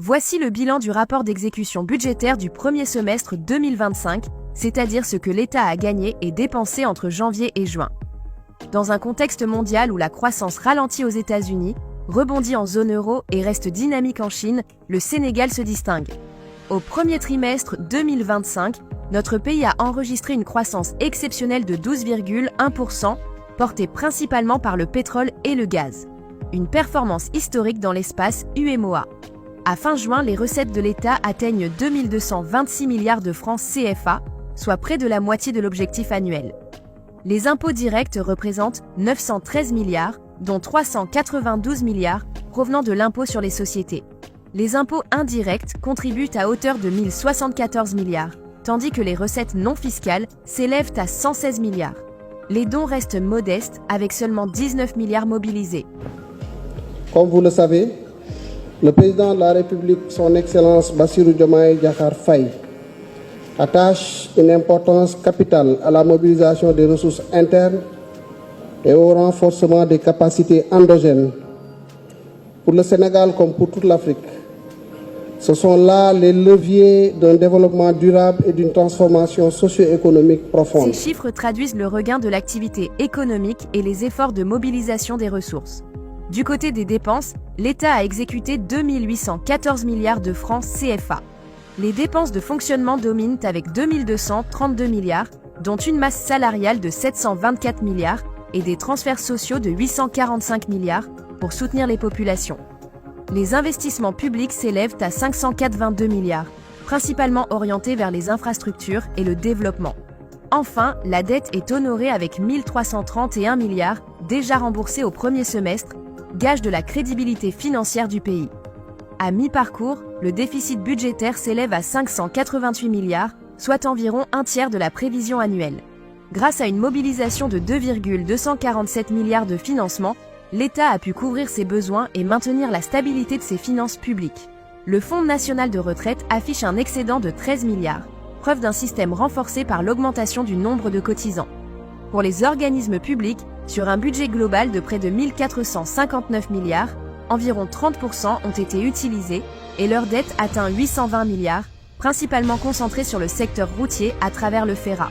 Voici le bilan du rapport d'exécution budgétaire du premier semestre 2025, c'est-à-dire ce que l'État a gagné et dépensé entre janvier et juin. Dans un contexte mondial où la croissance ralentit aux États-Unis, rebondit en zone euro et reste dynamique en Chine, le Sénégal se distingue. Au premier trimestre 2025, notre pays a enregistré une croissance exceptionnelle de 12,1%, portée principalement par le pétrole et le gaz. Une performance historique dans l'espace UMOA. À fin juin, les recettes de l'État atteignent 2226 milliards de francs CFA, soit près de la moitié de l'objectif annuel. Les impôts directs représentent 913 milliards, dont 392 milliards provenant de l'impôt sur les sociétés. Les impôts indirects contribuent à hauteur de 1074 milliards, tandis que les recettes non fiscales s'élèvent à 116 milliards. Les dons restent modestes, avec seulement 19 milliards mobilisés. Comme vous le savez, le président de la République, son Excellence Bassirou Diomaye Diakhar Faye, attache une importance capitale à la mobilisation des ressources internes et au renforcement des capacités endogènes. Pour le Sénégal comme pour toute l'Afrique, ce sont là les leviers d'un développement durable et d'une transformation socio-économique profonde. Ces chiffres traduisent le regain de l'activité économique et les efforts de mobilisation des ressources. Du côté des dépenses, l'État a exécuté 2814 milliards de francs CFA. Les dépenses de fonctionnement dominent avec 2232 milliards, dont une masse salariale de 724 milliards et des transferts sociaux de 845 milliards pour soutenir les populations. Les investissements publics s'élèvent à 582 milliards, principalement orientés vers les infrastructures et le développement. Enfin, la dette est honorée avec 1331 milliards, déjà remboursés au premier semestre, gage de la crédibilité financière du pays. À mi-parcours, le déficit budgétaire s'élève à 588 milliards, soit environ un tiers de la prévision annuelle. Grâce à une mobilisation de 2,247 milliards de financement, l'État a pu couvrir ses besoins et maintenir la stabilité de ses finances publiques. Le Fonds national de retraite affiche un excédent de 13 milliards, preuve d'un système renforcé par l'augmentation du nombre de cotisants. Pour les organismes publics, sur un budget global de près de 1459 milliards, environ 30% ont été utilisés et leur dette atteint 820 milliards, principalement concentrée sur le secteur routier à travers le FERA.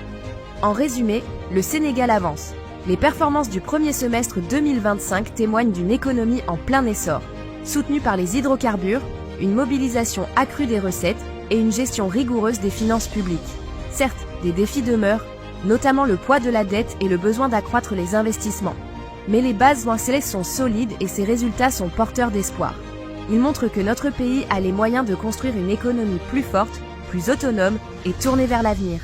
En résumé, le Sénégal avance. Les performances du premier semestre 2025 témoignent d'une économie en plein essor, soutenue par les hydrocarbures, une mobilisation accrue des recettes et une gestion rigoureuse des finances publiques. Certes, des défis demeurent, notamment le poids de la dette et le besoin d'accroître les investissements. Mais les bases lancées sont solides et ces résultats sont porteurs d'espoir. Ils montrent que notre pays a les moyens de construire une économie plus forte, plus autonome et tournée vers l'avenir.